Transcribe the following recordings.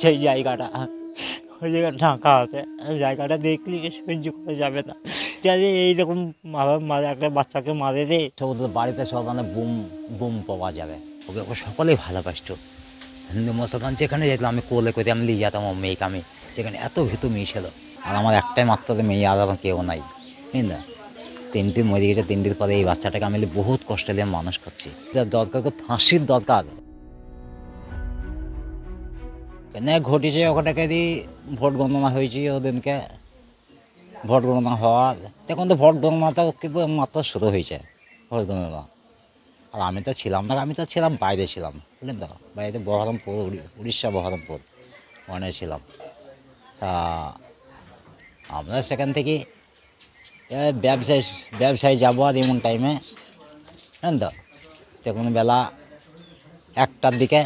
সেই জায়গাটা, ওই জায়গাটা ঢাকা আছে, জায়গাটা দেখলে সহ্য করা যাবে না। যাতে এইরকম মারে একটা বাচ্চাকে মারে রে। ওদের বাড়িতে সব মানে বুম বুম পাওয়া যাবে, ওকে ওকে সকলেই ভালোবাসত। হিন্দু মুসলমান যেখানে যেতাম আমি কোলে করে আমি নিয়ে যেতাম আমার মেয়েকে, আমি যেখানে এত ভীতু মেয়ে ছিল। আর আমার একটাই মাত্র মেয়ে, আর আমার কেউ নাই, বুঝলেন। তিনটি মরে গেছে, তিনটির পরে এই বাচ্চাটাকে আমি বহুত কষ্ট দিয়ে মানুষ করছি। দরকার তো ফাঁসির দরকার। কেন ঘটেছে ওখানটাকে দিয়ে ভোট গণনা হয়েছে ওদিনকে, ভোট গণনা হওয়ার তখন তো ভোট গণনাটাও কিন্তু মাত্র শুরু হয়েছে, ভোট গণনা। আর আমি তো ছিলাম না, আমি তো ছিলাম বাইরে ছিলাম, বুঝলেন তো, বাইরে বহরমপুর, উড়িষ্যা বহরমপুর ওখানে ছিলাম। তা আমরা সেখান থেকে ব্যবসায় যাবো আর এমন টাইমে, জানেন তো, তখন বেলা 1টার দিকে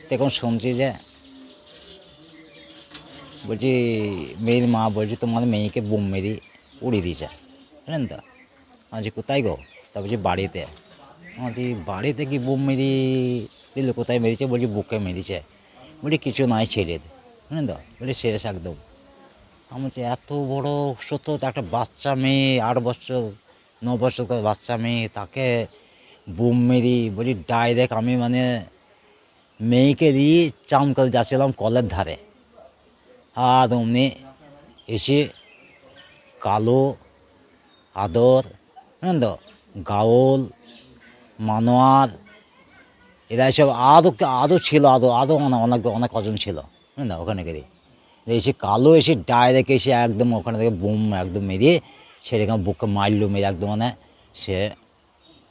তখন শুনছি যে বলছি মেয়ের মা বলছি তোমার মেয়েকে বোম মেরে উড়িয়ে দিয়েছে, জানেন তো। বলছি কোথায় গো? তা বলছি বাড়িতে। বলছি বাড়িতে কি বোম মেরে দিল? কোথায় মেরেছে? বলছি বুকে মেরেছে। বলছি কিছু নাই, ছেড়ে দে, জানেন তো। বলছি শেষ একদম। আমি বলছি এত বড় সত্য, একটা বাচ্চা মেয়ে, 8 বছর 9 বছর বাচ্চা মেয়ে, তাকে বোম মেরি। বলছি ডাইরেক্ট আমি মানে মেয়েকে দিয়ে চান করে যাচ্ছিলাম কলের ধারে, আর অমনি এসে কালো, আদর, জানেন তো, গাওল, মানোয়ার, এরা এসব আরও ছিল, আরও অনেক কজন ছিল, বুঝলেন না, ওখানে গিয়ে এসে কালো এসে ডাইরেক্ট এসে একদম ওখানে থেকে বোম একদম মেরিয়ে সেরকম বুকে মারলো, মেরে একদম মানে সে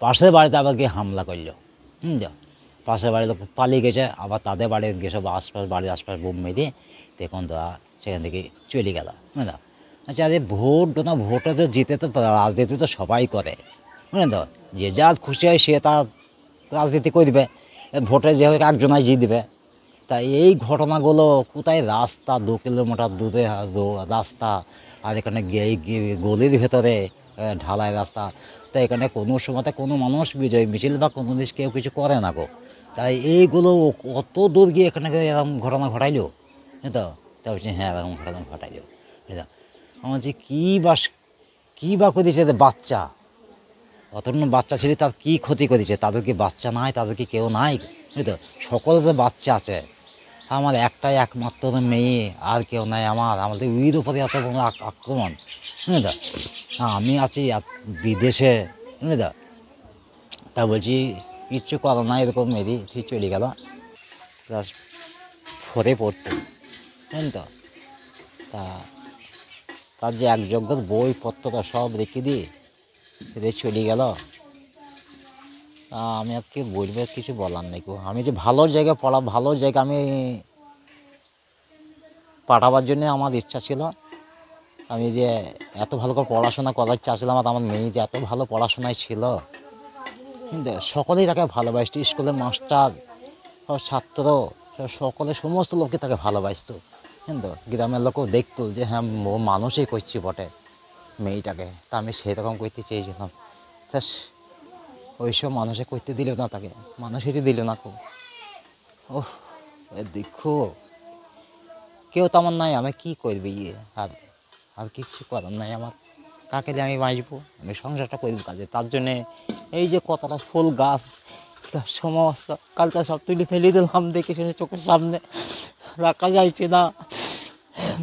পাশের বাড়িতে আবার গিয়ে হামলা করলো, বুঝলো। পাশের বাড়ির লোক পালিয়ে গেছে, আবার তাদের বাড়ির গিয়ে সব বাড়ির আশপাশ বোম মেরিয়ে দেখুন তো সেখান থেকে চলে গেল, বুঝলো। আচ্ছা, আরে ভোটে তো জিতে তো রাজনীতি তো সবাই করে, বুঝলেন তো। যে যার খুশি হয় সে তার রাজনীতি করবে, ভোটে যে হোক একজনাই জিতবে। তা এই ঘটনাগুলো কোথায়? রাস্তা 2 কিলোমিটার দূরে রাস্তা, আর এখানে গলির ভেতরে ঢালাই রাস্তা। তাই এখানে কোনো সময়তে কোনো মানুষ বিজয় মিছিল বা কোনো জিনিস কেউ কিছু করে না গো। তাই এইগুলো কত দূর গিয়ে এখানে এরকম ঘটনা ঘটাইলো, তো তা বলছি হ্যাঁ এরকম ঘটনা ঘটাইলো। আমার বলছি কী বা করেছে বাচ্চা, অতটা বাচ্চা ছেলে তার কী ক্ষতি করেছে? তাদের কি বাচ্চা নাই? তাদের কি কেউ নাই? বুঝলি তো, সকলের বাচ্চা আছে, আমার একটাই একমাত্র মেয়ে, আর কেউ নাই আমার। আমাদের উইর উপরে এত বড় আক্রমণ, বুঝলি তো। আমি আছি বিদেশে, বুঝলি তো। তা বলছি কিচ্ছু করো না, এরকম মেয়েদি ঠিক চলে গেল। ক্লাস 4 পড়তো, বুঝলেন তো। তা তার যে একযোগ্য বইপত্রটা সব রেখে দিয়ে চলে গেল। আমি আর কি বলবো, কিছু বলার নেই। আমি যে ভালো জায়গায় ভালো জায়গা আমি পাঠাবার জন্য আমার ইচ্ছা ছিল। আমি যে এত ভালো করে পড়াশোনা করার ইচ্ছা ছিল আমার মেয়ে যে এত ভালো পড়াশোনায় ছিল, কিন্তু সকলেই তাকে ভালোবাসত, স্কুলের মাস্টার, সব ছাত্র, সকলে সমস্ত লোককে তাকে ভালোবাসত, কিন্তু গ্রামের লোকও দেখতো যে হ্যাঁ মানুষই করছি বটে মেয়েটাকে। তা আমি সেরকম করতে চেয়েছিলাম, তা ওইসব মানুষে করতে দিল না, তাকে মানুষেরই দিল না। খুব ও দেখো কেউ তেমন নাই, আমি কী করবি? আর আর কিছু করার নাই আমার। কাকে দিয়ে আমি বাঁচবো? আমি সংসারটা করবো কাজে। তার জন্যে এই যে কতটা ফুল গাছ, তার সমস্ত কালটা সব তুলে ফেলে দিলাম, দেখে শুনে চোখের সামনে রাখা যাইছে না,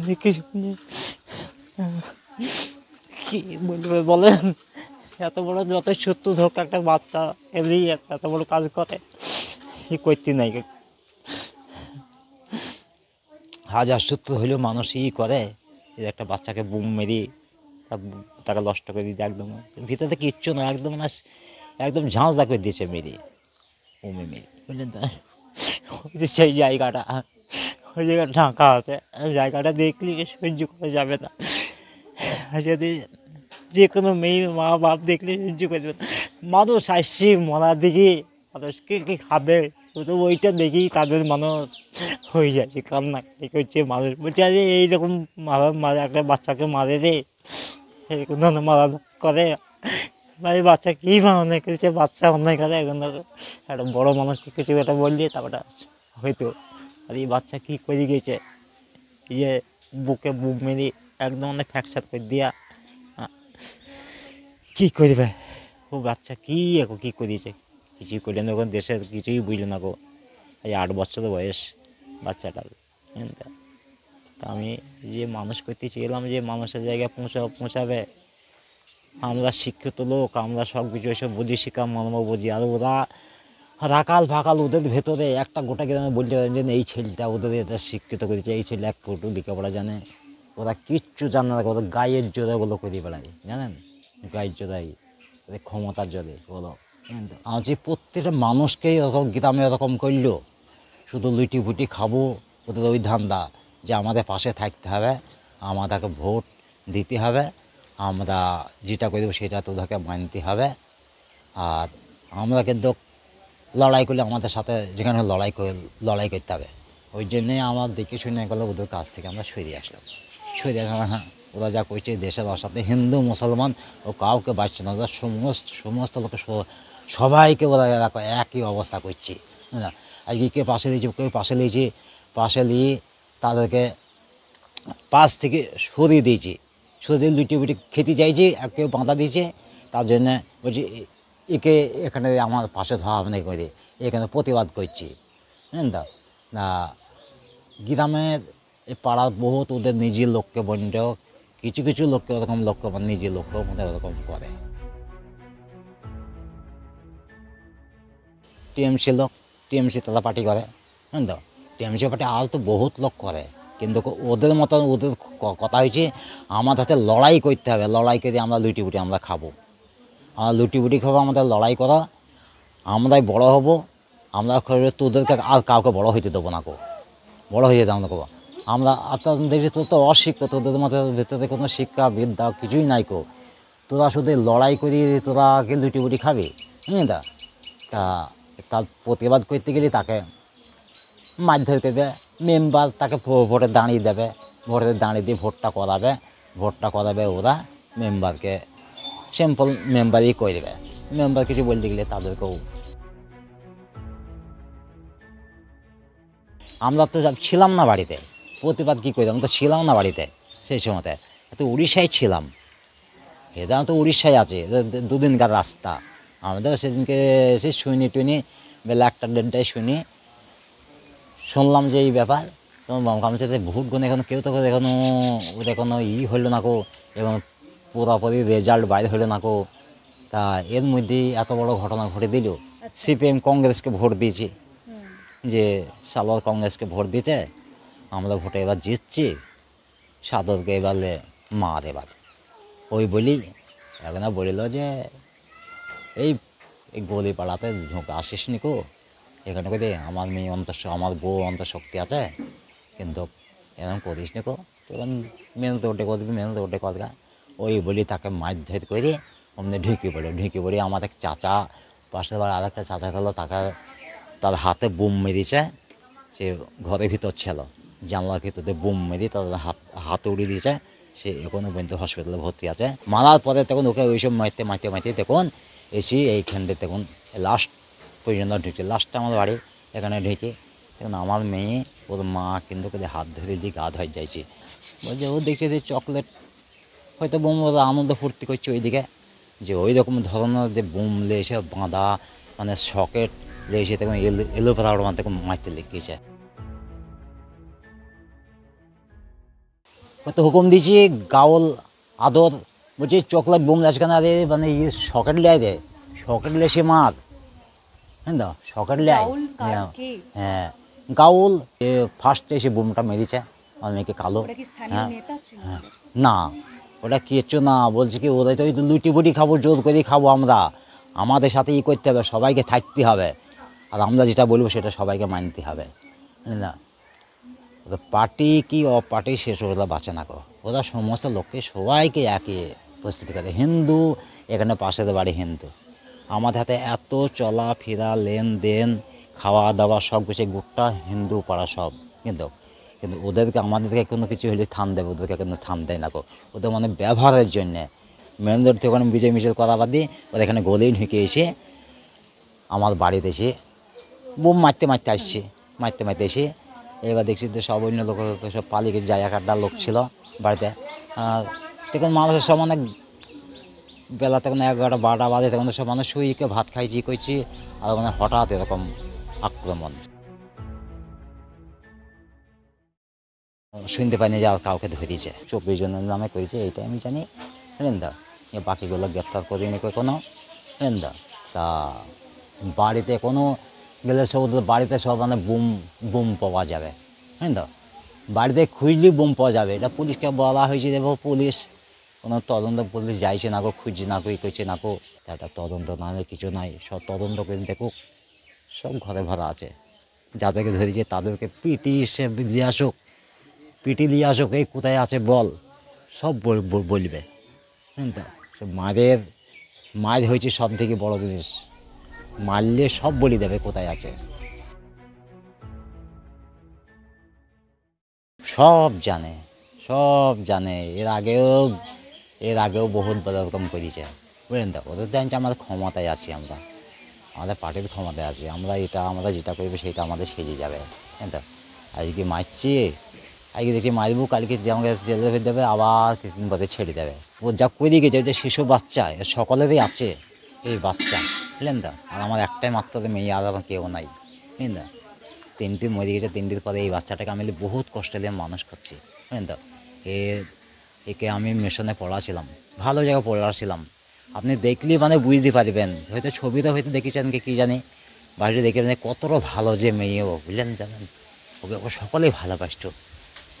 দেখে শুনে কী বলবে বলেন। এত বড় যত সত্য ধোক একটা বাচ্চা এমনি এত বড় কাজ করে, কি করতে নাই। হাজার সত্য হইলেও মানুষ করে, একটা বাচ্চাকে বুম মেরি তাকে নষ্ট করে দিতে, একদম ভিতরে কিচ্ছু না, একদম না, একদম ঝাঁঝা করে দিয়েছে মেরে, বুমে মেরে, বুঝলেন তো। সেই জায়গাটা, ওই জায়গাটা ঢাকা আছে, জায়গাটা দেখলে সহ্য করা যাবে না। যদি যে কোনো মেয়ের মা বাপ দেখলে সহ্য করবে না। মানুষ আসছে মরার দিকে, মানুষকে কি খাবে, তো ওইটা দেখেই তাদের মানুষ হয়ে যাচ্ছে, কান্নাকাটি করছে মানুষ। বলছে আরে এইরকম মারে একটা বাচ্চাকে মারে রে, এরকম ধরনের মারা করে। ভাই বাচ্চা কী বা অন্যায় করেছে, বাচ্চা অন্যায় করে, এখন একটা বড়ো মানুষকে কিছু একটা বললে তারপরে হয়তো আর এই বাচ্চা কী করে গেছে, এই যে বুকে বুক মেরে একদম মানে ফ্র্যাকচার করে দিয়া কী করবে ও বাচ্চা, কী এখন কী করেছে, কিছুই করলে না, ওখানে দেশের কিছুই বুঝলো না গো। এই 8 বছর বয়স বাচ্চাটার। বুঝলেন তো? তা আমি যে মানুষ করতে চেয়েছিলাম যে মানুষের জায়গায় পৌঁছাবে, আমরা শিক্ষিত লোক, আমরা সব কিছু এসব বুঝি, শিক্ষা মানব বুঝি, আর ওরা রাকাল ফাকাল ওদের ভেতরে একটা গোটা গ্রামে বলতে পারেন যে এই ছেলেটা ওদের এটা শিক্ষিত করেছে, এই ছেলে এক কটু লেখাপড়া জানে, ওরা কিচ্ছু জানে না, ওদের গায়ের জোরে ওগুলো করে বেড়ায়, জানেন, গায়ের জোরাই, ওদের ক্ষমতার জোরে ওগুলো। আমার যে প্রত্যেকটা মানুষকেই ওরকম গ্রামে ওরকম করলো, শুধু লুটি ফুটি খাবো, ওদের ওই ধান্দা যে আমাদের পাশে থাকতে হবে, আমাদেরকে ভোট দিতে হবে, আমরা যেটা করবো সেটা তোদেরকে মানতে হবে, আর আমরা কিন্তু লড়াই করলে আমাদের সাথে যেখানে লড়াই করতে হবে। ওই জন্যে আমার দেখে শুনে গেলে ওদের কাছ থেকে আমরা সরে আসলাম। হ্যাঁ, ওরা যা করছে দেশের সাথে হিন্দু মুসলমান ও কাউকে বাঁচছে না, ওরা সমস্ত লোকের সবাইকে ওরা একই অবস্থা করছে। হ্যাঁ, আজকে কে পাশে দিয়েছে, কেউ পাশে নিয়ে তাদেরকে পাশ থেকে সরিয়ে দিয়েছে, সরিয়ে লুটি বুটি খেতে চাইছে, আর কেউ বাঁধা দিয়েছে, তার জন্যে বলছি একে এখানে আমার পাশে ধরা হবে না করে এখানে প্রতিবাদ করছি। বুঝলেন তো? না, গ্রামের এই পাড়ার বহুত ওদের নিজের লোককে বন্ধ, কিছু কিছু লোককে ওরকম লক্ষ্য নিজের লোককেও মধ্যে ওরকম করে। টিএমসি লোক, টিএমসি তারা পার্টি করে, বুঝলেন তো? টিএমসি পার্টি আর তো বহুত লোক করে, কিন্তু ওদের মতন ওদের কথা হয়েছে আমাদের হাতে লড়াই করতে হবে, লড়াই করে আমরা লুটি বুটি আমরা খাবো, আমরা লুটি বুটি খাবো, আমাদের লড়াই করা, আমরাই বড় হব, আমরা তোদেরকে আর কাউকে বড় হইতে দেবো না, বড় হয়ে যেতে আমরা করবো আমরা। আর দেখছি তোর তো অশিক্ষিত, তোদের মধ্যে ভেতরে কোনো শিক্ষা বিদ্যা কিছুই নাই, তোরা শুধু লড়াই করি, তোরা কি লুটি বুটি খাবি। তা তার প্রতিবাদ করতে গেলে তাকে মারধর করবে, মেম্বার তাকে ভোটে দাঁড়িয়ে দেবে, ভোটে দাঁড়িয়ে দিয়ে ভোটটা করাবে ওরা মেম্বারকে, সিম্পল মেম্বারই করে দেবে। মেম্বার কিছু বলতে গেলে তাদেরকেও, আমরা তো ছিলাম না বাড়িতে, প্রতিবাদ কী করতাম, তো ছিলাম না বাড়িতে সেই সময়তে, তো উড়িষ্যায় ছিলাম, এটা তো উড়িষ্যায় আছে, দুদিনকার রাস্তা। আমাদের সেদিনকে সে টুনি বেলা 1টা-1:30টায় শুনলাম যে এই ব্যাপার, তখন ভাবছি যে ভোট গুণ এখন কেউ তো এখনও ওদের কোনো হইলো না, এখন পুরোপুরি রেজাল্ট বাইরে হইলো না, তা এর মধ্যেই এত বড় ঘটনা ঘটে দিল। সিপিএম কংগ্রেসকে ভোট দিয়েছি, যে সালোয়ার কংগ্রেসকে ভোট দিতে, আমরা ভোটে এবার জিতছি, সাদরকে এবারে মার এবার ওই বলি একনা বলিল যে এই গলি পাড়াতে ঝোঁক আসিস নিকো, এখানে করে আমার মেয়ে আমার বউ অন্তঃশক্তি আছে, কিন্তু এরকম করিস নিকো, তখন মেনুতে ওটে করবি, মেনুতে ওটে করগা, ওই বলি তাকে মারধর করে অমনি ঢুকে পড়ে আমার এক চাচা, পাশের বার আর একটা চাচা গেলো, তাকে তার হাতে বোম মেরেছে, সে ঘরের ভিতর ছিল, জানলার ভিতরে বোম মেরে তার হাতে উড়িয়ে দিয়েছে, সে এখনও পর্যন্ত হসপিটালে ভর্তি আছে। মারার পরে তখন ওকে ওইসব মারতে দেখুন এসে এইখানটা দেখুন লাস্ট পর্যন্ত ঢুকছে, লাস্টটা আমার বাড়ি এখানে ঢুকে এখন আমার মেয়ে ওর মা কিন্তু হাত ধরে দিয়ে গা ধোয় যাইছে, বলছে ও দেখছে যে চকলেট হয়তো বোম ওরা আনন্দ ফুর্তি করছে ওইদিকে, যে ওই রকম ধরনের যে বোম লেগেছে বাঁধা, মানে সকেট লেগেছে, তখন এলো পাতার মধ্যে মারতে লেগেছে। তো হুকুম দিয়েছি গাউল আদর, বলছি চকলেট বোম লাগছে কেন, আরে মানে সকেট লেয় রে, সকেট লেসে মার, হ্যাঁ তো সকেট লেয়। হ্যাঁ, গাউল ফার্স্টে এসে বোমটা মেরেছে আমার মেয়েকে, কালো। হ্যাঁ হ্যাঁ, না ওটা কিচ্ছু না, বলছে কি ওরাই তো ওই লুটি বুটি খাবো, জোর করে খাবো আমরা, আমাদের সাথে করতে হবে, সবাইকে থাকতে হবে, আর আমরা যেটা বলবো সেটা সবাইকে মানতে হবে, না পার্টি কি অপার্টি শেষ ওরা বাঁচে না, ওরা সমস্ত লোককে সবাইকে একই উপস্থিতি করে। হিন্দু এখানে পাশের বাড়ি হিন্দু, আমাদের হাতে এত চলাফেরা লেনদেন খাওয়া দাওয়া সব কিছু গোটা হিন্দু পাড়া সব, কিন্তু ওদেরকে আমাদেরকে কোনো কিছু হলে থাম দেবে, ওদেরকে কিন্তু থাম দেয় না, ওদের মানে ব্যবহারের জন্যে মেন রোড থেকে ওখানে বিজয় মিছিল করা বাদ দিয়ে ওরা এখানে গলেই ঢুকে এসে আমার বাড়িতে এসে বোম মারতে আসছে, এসে এবার দেখছি যে সব অন্য লোক সব পালিয়ে যায়, এক একটা লোক ছিল বাড়িতে। তখন মানুষের সব মানে বেলা তখন 11টা 12টা বাজে, তখন সব মানুষ শুয়ে ভাত খাইছি করছি, আর মানে হঠাৎ এরকম আক্রমণ শুনতে পাইনি যে আর কাউকে ধরেছে। 24 জনের নামে করেছে এইটা আমি জানি, বুঝলেন তো। বাকিগুলো গ্রেপ্তার করিনি কোনো, বুঝলেন তো। তা বাড়িতে কোনো গেলে সব ওদের বাড়িতে সব মানে বুম বুম পাওয়া যাবে, বুঝলেন তো। বাড়িতে খুঁজলেই বুম পাওয়া যাবে, এটা পুলিশকে বলা হয়েছে। যে পুলিশ কোনো তদন্ত, পুলিশ যাইছে না গো, খুঁজছে না গো, ই করছে না গো। একটা তদন্ত না হলে কিছু নাই, সব তদন্ত করে দেখুক, সব ঘরে ভরা আছে। যাদেরকে ধরেছে তাদেরকে পিটি হিসেবে দিয়ে আসুক, পিটি নিয়ে আসুক, এই কোথায় আছে বল, সব বলবে, বুঝলেন তো। সব মার হয়েছে সব থেকে বড় জিনিস, মারলে সব বলে দেবে কোথায় আছে। সব জানে, সব জানে। এর আগেও বহুত বড় রকম করেছে, বুঝলেন তো। ওদের জানছে আমাদের ক্ষমতায় আছি, আমাদের পার্টির ক্ষমতায় আছি, আমরা যেটা করবো সেটা আমাদের সেজে যাবে, বুঝলেন তো। আজকে মারছি, আজকে দেখছি মারবো, কালকে যে আমাকে জেলে ফেলে দেবে, আবার কিছুদিন পরে ছেড়ে দেবে। ও যা করে গেছে, যে শিশু বাচ্চা, এর সকলেরই আছে এই বাচ্চা, বুঝলেন তো। আর আমার একটাই মাত্র মেয়ে, আর আমার কেউ নাই, বুঝলেন তো। 3টি মরে গেছে, 3টির পরে এই বাচ্চাটাকে আমি বহুত কষ্ট দিয়ে মানুষ করছি, বুঝলেন তো। একে আমি মিশনে পড়াছিলাম, ভালো জায়গায় পড়াছিলাম। আপনি দেখলে মানে বুঝতে পারবেন, হয়তো ছবিটা হয়তো দেখেছেন কি জানি, বাড়িতে দেখে কতটা ভালো যে মেয়েও, বুঝলেন, জানেন। ওকে সকলেই ভালোবাসত,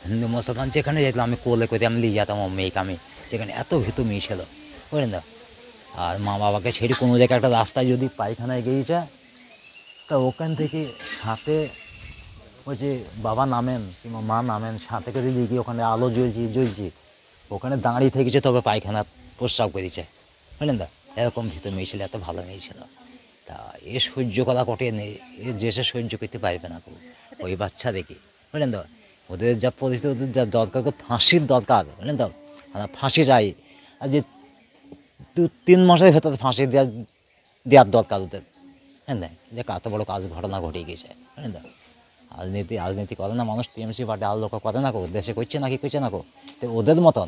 হিন্দু মুসলমান যেখানে যেতাম আমি কোলে করে আমি নিয়ে যেতাম ও মেয়েকে, আমি যেখানে এত ভীতু মেয়ে ছিল, বুঝলেন তো। আর মা বাবাকে ছেড়ে কোনো জায়গায় একটা রাস্তায় যদি পায়খানায় গিয়েছে, তা ওখান থেকে সাথে ওই যে বাবা নামেন কিংবা মা নামেন, সাথে করে দিয়ে গিয়ে ওখানে আলো জ্বলছি, ওখানে দাঁড়িয়ে থেকেছে, তবে পায়খানা প্রস্রাব করেছে, বুঝলেন তো। এরকম ভীতু মেয়ে ছিল, এত ভালো মেয়ে ছিল। তা এ সহ্য করা কঠিন, এ যে সে সহ্য করতে পারবে না ওই বাচ্চা দেখি, বুঝলেন তো। ওদের যা পরিস্থিতি, ওদের যা দরকার, ফাঁসির দরকার, বুঝলেন তো। ফাঁসি চাই, আর যে 2-3 মাসের ভেতরে ফাঁসি দেওয়ার দরকার ওদের, হ্যাঁ না। যে কত বড় কাজ ঘটনা ঘটে গেছে, বুঝলেন তো। রাজনীতি করে না মানুষ, টিএমসি পার্টি আর লোক করে না দেশে, করছে না কি করছে না তো ওদের মতন,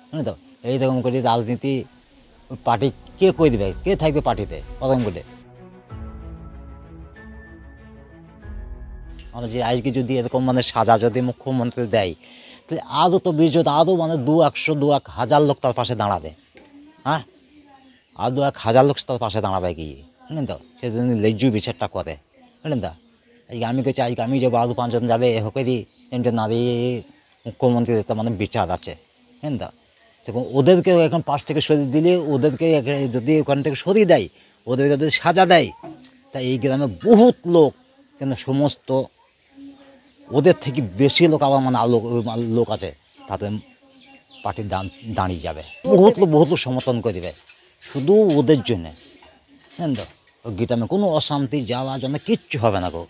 বুঝলেন তো। এই রকম করে রাজনীতি পার্টি কে করে দেবে, কে থাকবে পার্টিতে ওরকম করে। আমরা যে আজকে যদি এরকম মানে সাজা যদি মুখ্যমন্ত্রী দেয়, তাহলে আরও তো বিজয়, আরও মানে 200-1000 লোক তার পাশে দাঁড়াবে, হ্যাঁ। আর 1000 লোক তার পাশে দাঁড়াবে গিয়ে, বুঝলেন তো। সে যদি লেজ্জু বিচারটা করে, বুঝলেন তো। আজকে আমি করছি, আজকে আমি যাবো, আরও 5 জন যাবে, হোকেরই তিনটে নারী মুখ্যমন্ত্রীর একটা মানে বিচার আছে, বুঝলেন তো। তখন ওদেরকে এখন পাশ থেকে সরিয়ে দিলে, ওদেরকে যদি ওখান থেকে সরিয়ে দেয়, ওদেরকে যদি সাজা দেয়, তা এই গ্রামে বহুত লোক, কেন সমস্ত ওদের থেকে বেশি লোক আবার মানে লোক আছে, তাদের পার্টির দাঁড়িয়ে যাবে, বহুত লোক সমর্থন করে দেবে, শুধু ওদের জন্যে, বুঝলেন তো। গ্রামে কোনো অশান্তি জ্বালা জন্য কিচ্ছু হবে না গো।